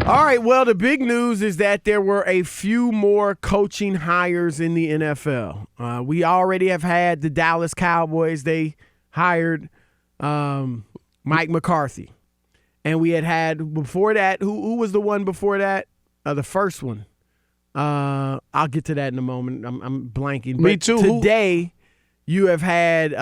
All right, well, the big news is that there were a few more coaching hires in the NFL. We already have had the Dallas Cowboys. They hired Mike McCarthy. And we had before that, who was the one before that? The first one. I'll get to that in a moment. I'm blanking. Me too. Today, you have had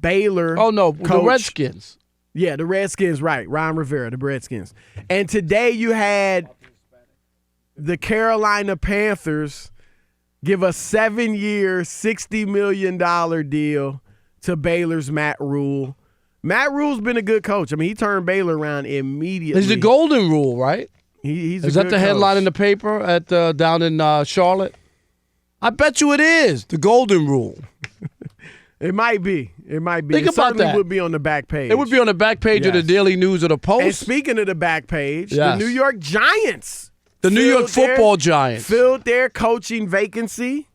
Baylor. Oh, no, coach. the Redskins. Yeah, the Redskins, right. Ron Rivera, the Redskins. And today you had the Carolina Panthers give a 7-year, $60 million deal to Baylor's Matt Rule. Matt Rule's been a good coach. I mean, he turned Baylor around immediately. He's the Golden Rule, right? He's Is that the headline in the paper at down in Charlotte? I bet you it is, the Golden Rule. It might be. It might be. Think it about that. It would be on the back page. It would be on the back page of the Daily News or the Post. And speaking of the back page, yes. the New York Giants. The New York Football Giants. Filled their coaching vacancy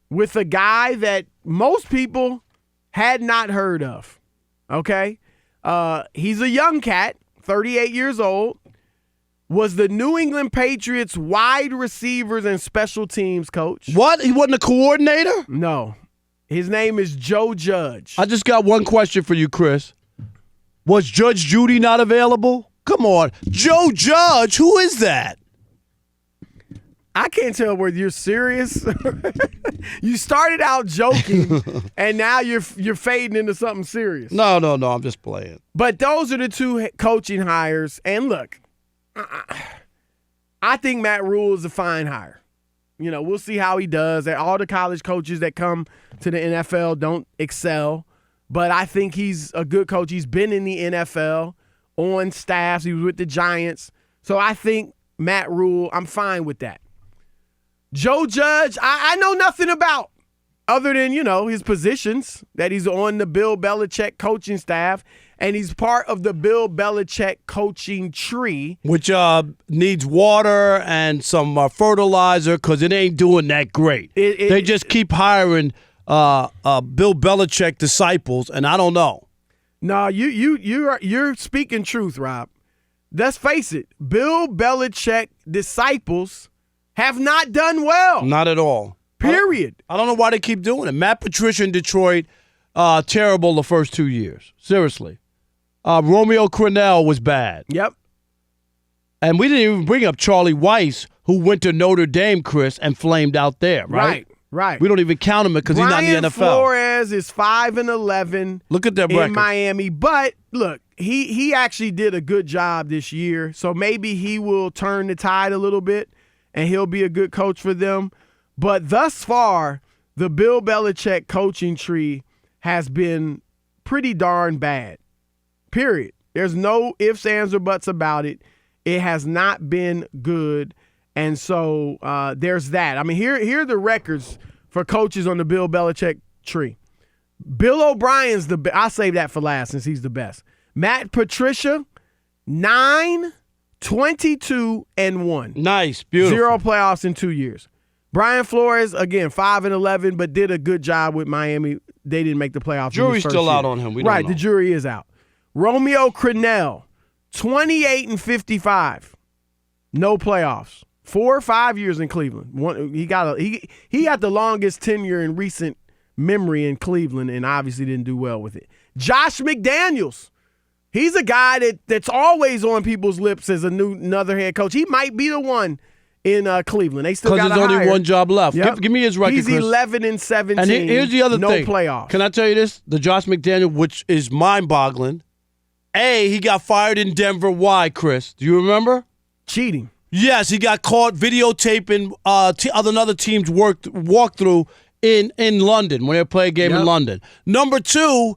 with a guy that most people had not heard of. Okay? He's a young cat, 38 years old, was the New England Patriots wide receivers and special teams coach. What? He wasn't a coordinator? No. His name is Joe Judge. I just got one question for you, Chris. Was Judge Judy not available? Come on. Joe Judge, who is that? I can't tell whether you're serious. You started out joking, and now you're fading into something serious. No, I'm just playing. But those are the two coaching hires. And look, I think Matt Rule is a fine hire. You know, we'll see how he does. All the college coaches that come to the NFL don't excel, but I think he's a good coach. He's been in the NFL on staffs. He was with the Giants. So I think Matt Rule, I'm fine with that. Joe Judge, I know nothing about other than, you know, his positions, that he's on the Bill Belichick coaching staff, and he's part of the Bill Belichick coaching tree. Which needs water and some fertilizer because it ain't doing that great. They just keep hiring Bill Belichick disciples, and I don't know. No, you're speaking truth, Rob. Let's face it, Bill Belichick disciples have not done well. Not at all. Period. I don't know why they keep doing it. Matt Patricia in Detroit, terrible the first 2 years. Seriously. Romeo Crennel was bad. Yep. And we didn't even bring up Charlie Weiss, who went to Notre Dame, Chris, and flamed out there, right? Right. We don't even count him because he's not in the NFL. Brian Flores is 5-11. Look at their record in Miami. But look, he actually did a good job this year. So maybe he will turn the tide a little bit, and he'll be a good coach for them. But thus far, the Bill Belichick coaching tree has been pretty darn bad. Period. There's no ifs, ands, or buts about it. It has not been good. And so there's that. I mean, here are the records for coaches on the Bill Belichick tree. Bill O'Brien's the best. I'll save that for last since he's the best. Matt Patricia, 9, 22, and 1. Nice. Beautiful. 0 playoffs in 2 years. Brian Flores, again, 5-11, but did a good job with Miami. They didn't make the playoffs. Jury's still out on him. We don't know. The jury is out. Romeo Crennel, 28-55. No playoffs. 4 or 5 years in Cleveland. He got the longest tenure in recent memory in Cleveland, and obviously didn't do well with it. Josh McDaniels. He's a guy that's always on people's lips as another head coach. He might be the one in Cleveland. They still got because there's only one job left. Yep. Give me his record, He's Chris. 11-17. And here's the other thing. No playoffs. Can I tell you this? The Josh McDaniel, which is mind-boggling. He got fired in Denver. Why, Chris? Do you remember? Cheating. Yes, he got caught videotaping another team's walkthrough in London when they played a game in London. Number 2,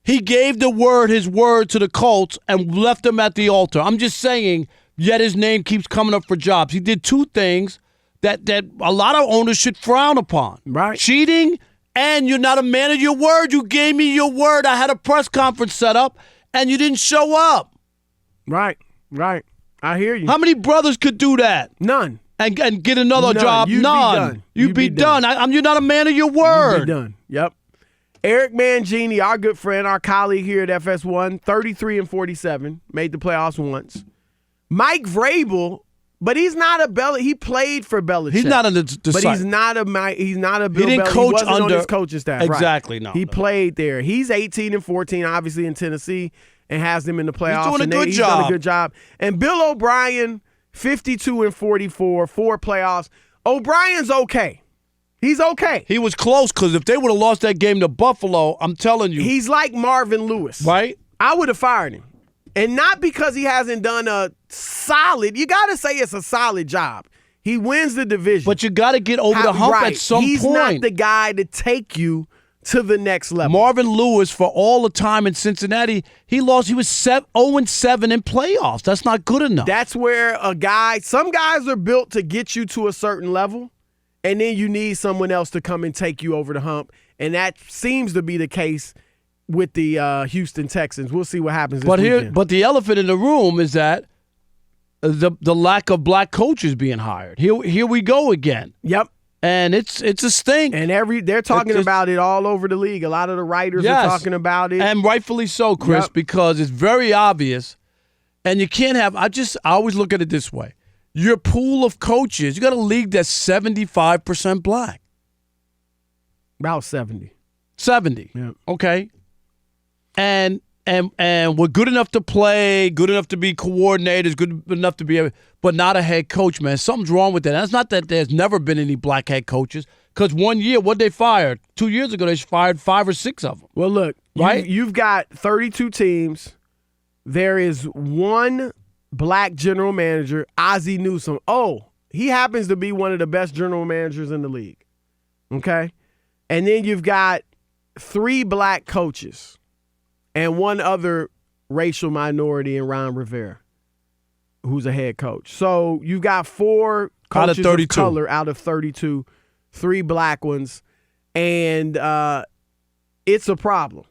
he gave his word to the Colts and left them at the altar. I'm just saying, yet his name keeps coming up for jobs. He did 2 things that a lot of owners should frown upon. Right. Cheating, and you're not a man of your word. You gave me your word. I had a press conference set up, and you didn't show up. Right. I hear you. How many brothers could do that? None. And get another job? You'd None. Be done. You'd be done. You're not a man of your word. You'd be done. Yep. Eric Mangini, our good friend, our colleague here at FS1, 33-47, made the playoffs once. Mike Vrabel, but he's not a Belichick. He played for Belichick. He's not the but he's not a Bill He didn't Belichick. coach He wasn't under on his coaching staff. Exactly. Right. No, he played there. He's 18-14, obviously in Tennessee, and has them in the playoffs. He's doing a good he's job. done a good job. And Bill O'Brien, 52-44, 4 playoffs. O'Brien's okay. He's okay. He was close because if they would have lost that game to Buffalo, I'm telling you. He's like Marvin Lewis. Right? I would have fired him. And not because he hasn't done a solid, you got to say it's a solid job. He wins the division. But you got to get over the hump at some He's point. He's not the guy to take you to the next level. Marvin Lewis, for all the time in Cincinnati, he lost. He was 0-7 in playoffs. That's not good enough. That's where some guys are built to get you to a certain level, and then you need someone else to come and take you over the hump. And that seems to be the case with the Houston Texans. We'll see what happens this weekend. But the elephant in the room is that the lack of black coaches being hired. Here we go again. Yep. And it's a stink. And they're talking about it all over the league. A lot of the writers are talking about it. And rightfully so, Chris, because it's very obvious. And you can't have I always look at it this way. Your pool of coaches, you got a league that's 75% black. About 70. 70. Yeah. Okay. And we're good enough to play, good enough to be coordinators, good enough to be, but not a head coach, man. Something's wrong with that. And it's not that there's never been any black head coaches, because 1 year, what'd they fire? 2 years ago, they fired 5 or 6 of them. Well, look, right? You've got 32 teams. There is one black general manager, Ozzie Newsome. Oh, he happens to be one of the best general managers in the league. Okay? And then you've got 3 black coaches and one other racial minority in Ron Rivera, who's a head coach. So you've got 4 coaches of color out of 32, 3 black ones, and it's a problem.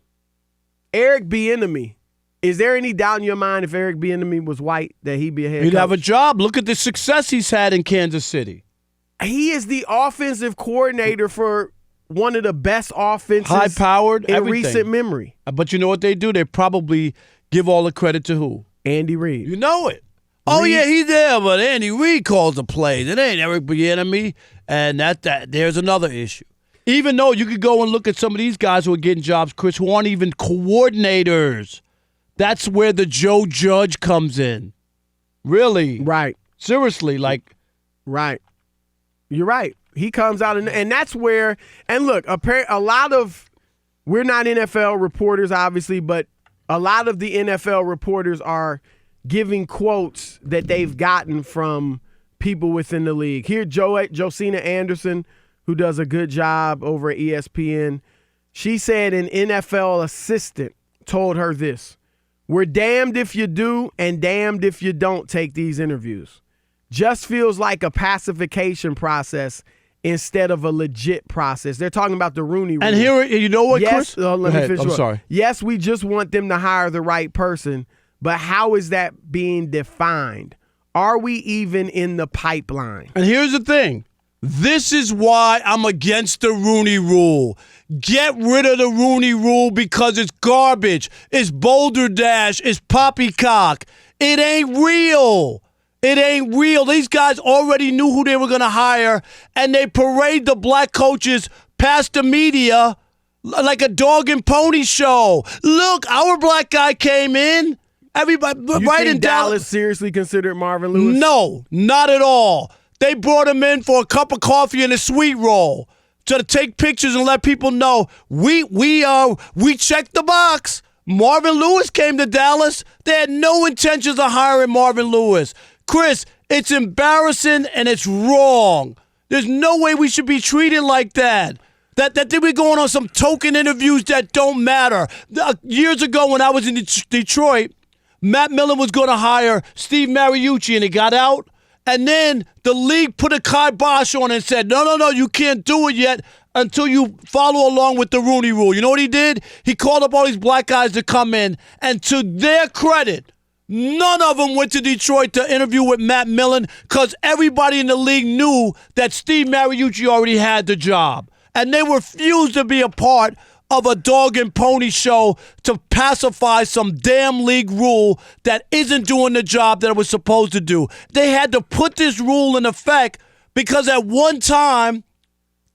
Eric Bieniemy, is there any doubt in your mind if Eric Bieniemy was white that he'd be a head coach? He'd have a job. Look at the success he's had in Kansas City. He is the offensive coordinator for one of the best offenses high-powered in recent memory. But you know what they do? They probably give all the credit to who? Andy Reid. You know it. Oh, yeah, he's there, but Andy Reid calls the plays. It ain't Eric Bieniemy, and that there's another issue. Even though you could go and look at some of these guys who are getting jobs, Chris, who aren't even coordinators. That's where the Joe Judge comes in. Really. Right. Seriously, like. Right. You're right. He comes out, and that's where, and look, a lot of, we're not NFL reporters, obviously, but a lot of the NFL reporters are giving quotes that they've gotten from people within the league. Here, Josina Anderson, who does a good job over at ESPN, she said an NFL assistant told her this: "We're damned if you do and damned if you don't take these interviews. Just feels like a pacification process instead of a legit process." They're talking about the Rooney Rule. And here, you know what, Chris? Let me finish. I'm sorry. Yes, we just want them to hire the right person, but how is that being defined? Are we even in the pipeline? And here's the thing. This is why I'm against the Rooney Rule. Get rid of the Rooney Rule because it's garbage. It's Boulder Dash. It's poppycock. It ain't real. It ain't real. These guys already knew who they were going to hire, and they parade the black coaches past the media like a dog and pony show. Look, our black guy came in. Everybody, you right think in Dallas seriously considered Marvin Lewis? No, not at all. They brought him in for a cup of coffee and a sweet roll to take pictures and let people know we checked the box. Marvin Lewis came to Dallas. They had no intentions of hiring Marvin Lewis. Chris, it's embarrassing and it's wrong. There's no way we should be treated like that. That they were going on some token interviews that don't matter. Years ago when I was in Detroit, Matt Millen was going to hire Steve Mariucci and it got out. And then the league put a kibosh on it and said, no, you can't do it yet until you follow along with the Rooney Rule. You know what he did? He called up all these black guys to come in, and to their credit, none of them went to Detroit to interview with Matt Millen because everybody in the league knew that Steve Mariucci already had the job. And they refused to be a part of a dog and pony show to pacify some damn league rule that isn't doing the job that it was supposed to do. They had to put this rule in effect because at one time,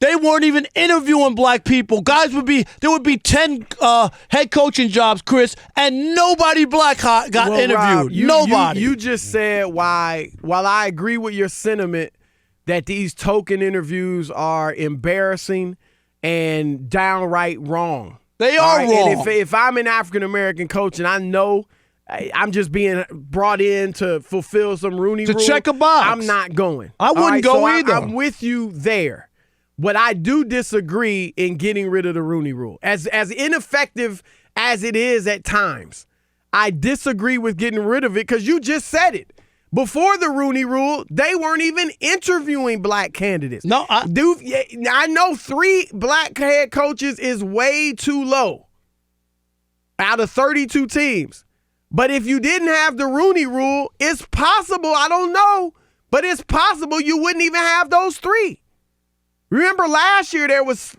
they weren't even interviewing black people. There would be 10 head coaching jobs, Chris, and nobody black got interviewed. Rob, nobody. You just said while I agree with your sentiment that these token interviews are embarrassing and downright wrong. They are wrong. And if I'm an African-American coach and I know I'm just being brought in to fulfill some Rooney Rule, check a box, I'm not going. I wouldn't go either. I'm with you there. But I do disagree in getting rid of the Rooney Rule. As ineffective as it is at times, I disagree with getting rid of it because you just said it. Before the Rooney Rule, they weren't even interviewing black candidates. No, I know 3 black head coaches is way too low out of 32 teams. But if you didn't have the Rooney Rule, it's possible, I don't know, but it's possible you wouldn't even have those 3. Remember last year there was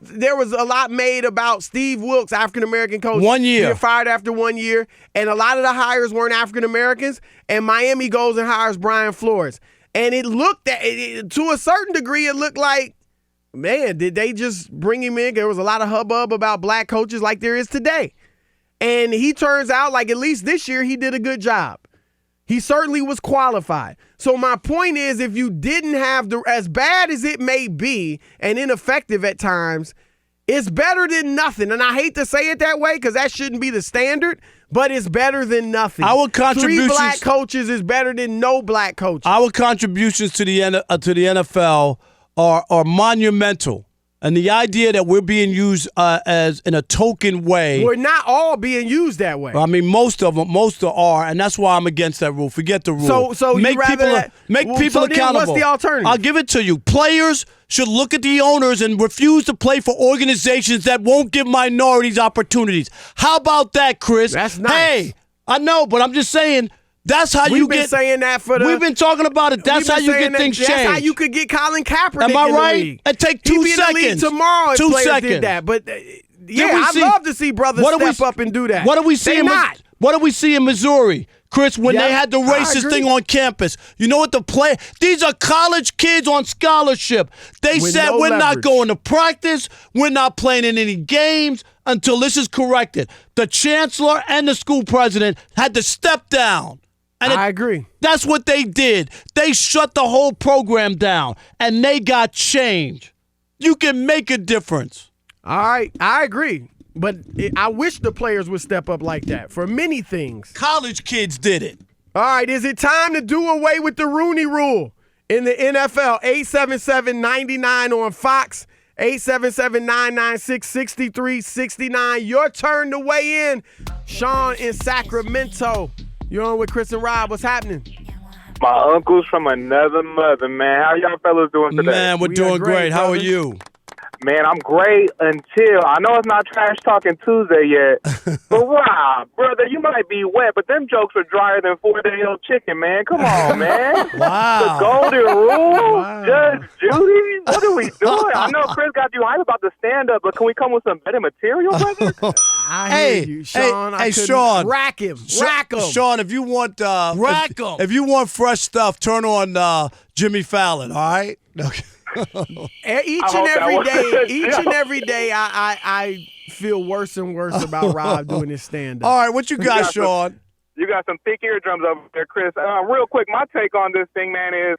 a lot made about Steve Wilkes, African-American coach. 1 year. Get fired after 1 year, and a lot of the hires weren't African-Americans, and Miami goes and hires Brian Flores. And it looked, to a certain degree, it looked like, man, did they just bring him in? There was a lot of hubbub about black coaches like there is today. And he turns out like at least this year he did a good job. He certainly was qualified. So my point is, if you didn't have as bad as it may be and ineffective at times, it's better than nothing. And I hate to say it that way because that shouldn't be the standard, but it's better than nothing. Our contributions, 3 black coaches is better than no black coaches. Our contributions to the NFL are monumental. And the idea that we're being used as in a token way. We're not all being used that way. I mean, most are, and that's why I'm against that rule. Forget the rule. So make people so accountable. What's the alternative? I'll give it to you. Players should look at the owners and refuse to play for organizations that won't give minorities opportunities. How about that, Chris? That's nice. Hey, I know, but I'm just saying. That's how We've been saying that for the. We've been talking about it. That's how you get things changed. That's how you could get Colin Kaepernick Am I in the right? league. It take 2 He'd be seconds. In the league tomorrow if 2 players seconds. did that. But I'd love to see brothers step up and do that. What do we see? What do we see in Missouri, Chris? When they had the racist thing on campus, you know what These are college kids on scholarship. They said we're not going to practice. We're not playing in any games until this is corrected. The chancellor and the school president had to step down. And I agree. That's what they did. They shut the whole program down, and they got change. You can make a difference. All right, I agree. But I wish the players would step up like that for many things. College kids did it. All right, is it time to do away with the Rooney Rule in the NFL? 877-99 on Fox, 877-996-6369. Your turn to weigh in. Sean in Sacramento. You're on with Chris and Rob. What's happening? My uncle's from another mother, man. How y'all fellas doing today? Man, we're doing great. How are you? Man, I'm great until, I know it's not Trash Talking Tuesday yet, but Rob, brother, you might be wet, but them jokes are drier than 4-day-old chicken, man. Come on, man. Wow. The Golden Rule, wow. Judge Judy, what are we doing? I know Chris got you hyped about the stand-up, but can we come with some better material, brother? I hear you, Sean. Hey, Sean. Rack him. Sean, if you want if you want fresh stuff, turn on Jimmy Fallon, all right? Okay. Each and every day, I feel worse and worse about Rob doing his stand-up. All right, what you got, Sean? You got some thick eardrums over there, Chris. Real quick, my take on this thing, man, is,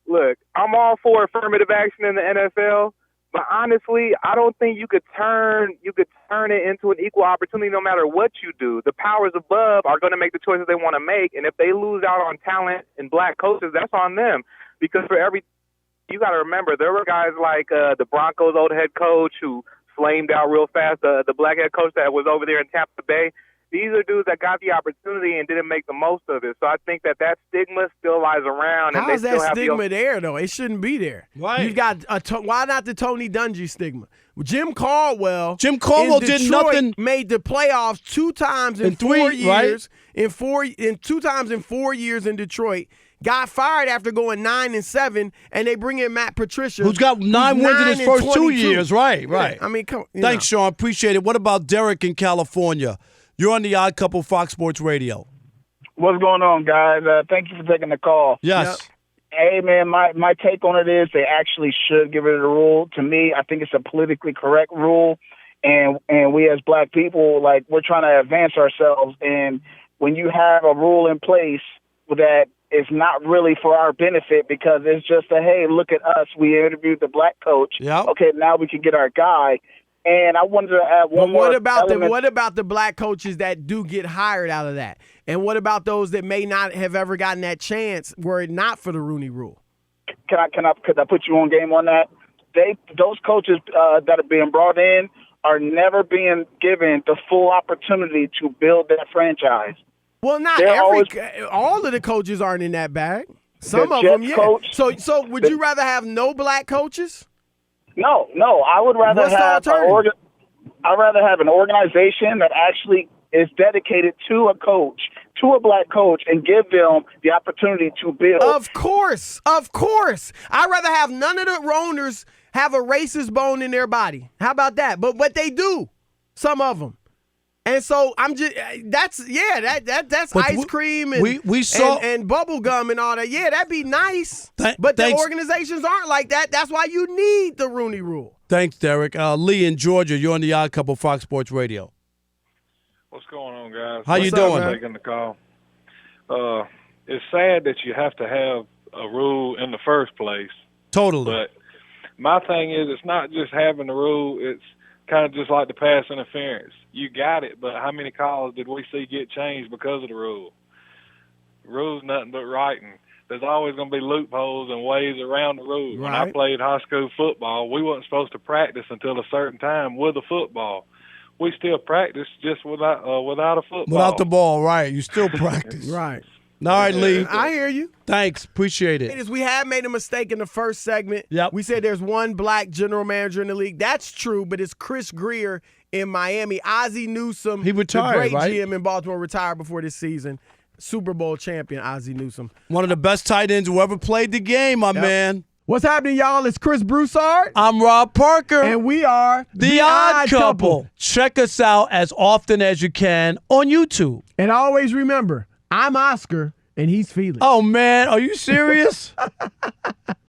look, I'm all for affirmative action in the NFL, but honestly, I don't think you could turn it into an equal opportunity no matter what you do. The powers above are going to make the choices they want to make, and if they lose out on talent and black coaches, that's on them. Because for every you got to remember, there were guys like the Broncos' old head coach who flamed out real fast, the black head coach that was over there in Tampa Bay. These are dudes that got the opportunity and didn't make the most of it. So I think that stigma still lies around. How is that stigma there, though? It shouldn't be there. Right. You've got why not the Tony Dungy stigma? Jim Caldwell did nothing. Made the playoffs 2 times in 4 years. Right? In 2 times in 4 years in Detroit. got fired after going 9-7, and they bring in Matt Patricia, who's got 9 wins in his first 2 22. years. Right. Yeah, I mean, come. Thanks, Sean. Appreciate it. What about Derek in California? You're on the Odd Couple Fox Sports Radio. What's going on, guys? Thank you for taking the call. Yes. Yep. Hey, man, my take on it is they actually should give it a rule. To me, I think it's a politically correct rule. And we as black people, like, we're trying to advance ourselves. And when you have a rule in place that is not really for our benefit because it's just a, hey, look at us. We interviewed the black coach. Yep. Okay, now we can get our guy. And I wanted to add one more element. What about the black coaches that do get hired out of that? And what about those that may not have ever gotten that chance were it not for the Rooney Rule? Can I put you on game on that? Those coaches that are being brought in are never being given the full opportunity to build that franchise. Well, not all of the coaches aren't in that bag. Some of them, yeah. Coach, so would you rather have no black coaches? No. I would rather I'd rather have an organization that actually is dedicated to a coach, to a black coach, and give them the opportunity to build. Of course. I'd rather have none of the owners have a racist bone in their body. How about that? But they do, some of them. And so I'm just that's ice cream and we saw and bubble gum and all that. Yeah, that'd be nice. But the organizations aren't like that. That's why you need the Rooney Rule. Thanks, Derek. Lee in Georgia, you're on the Odd Couple Fox Sports Radio. What's going on, guys? How you doing? Taking the call. It's sad that you have to have a rule in the first place. Totally. But my thing is, it's not just having the rule. It's kind of just like the pass interference. You got it, but how many calls did we see get changed because of the rule? Rule's nothing but writing. There's always going to be loopholes and ways around the rule. Right. When I played high school football, we weren't supposed to practice until a certain time with a football. We still practice just without a football. Without the ball, right. You still practice. Right. All right, Lee. I hear you. Thanks. Appreciate it. We have made a mistake in the first segment. Yep. We said there's one black general manager in the league. That's true, but it's Chris Greer in Miami. Ozzie Newsome, he retired, the great right? GM in Baltimore, retired before this season. Super Bowl champion, Ozzie Newsome. One of the best tight ends who ever played the game, my man. What's happening, y'all? It's Chris Broussard. I'm Rob Parker. And we are The Odd Couple. Check us out as often as you can on YouTube. And always remember, I'm Oscar, and he's Felix. Oh, man. Are you serious?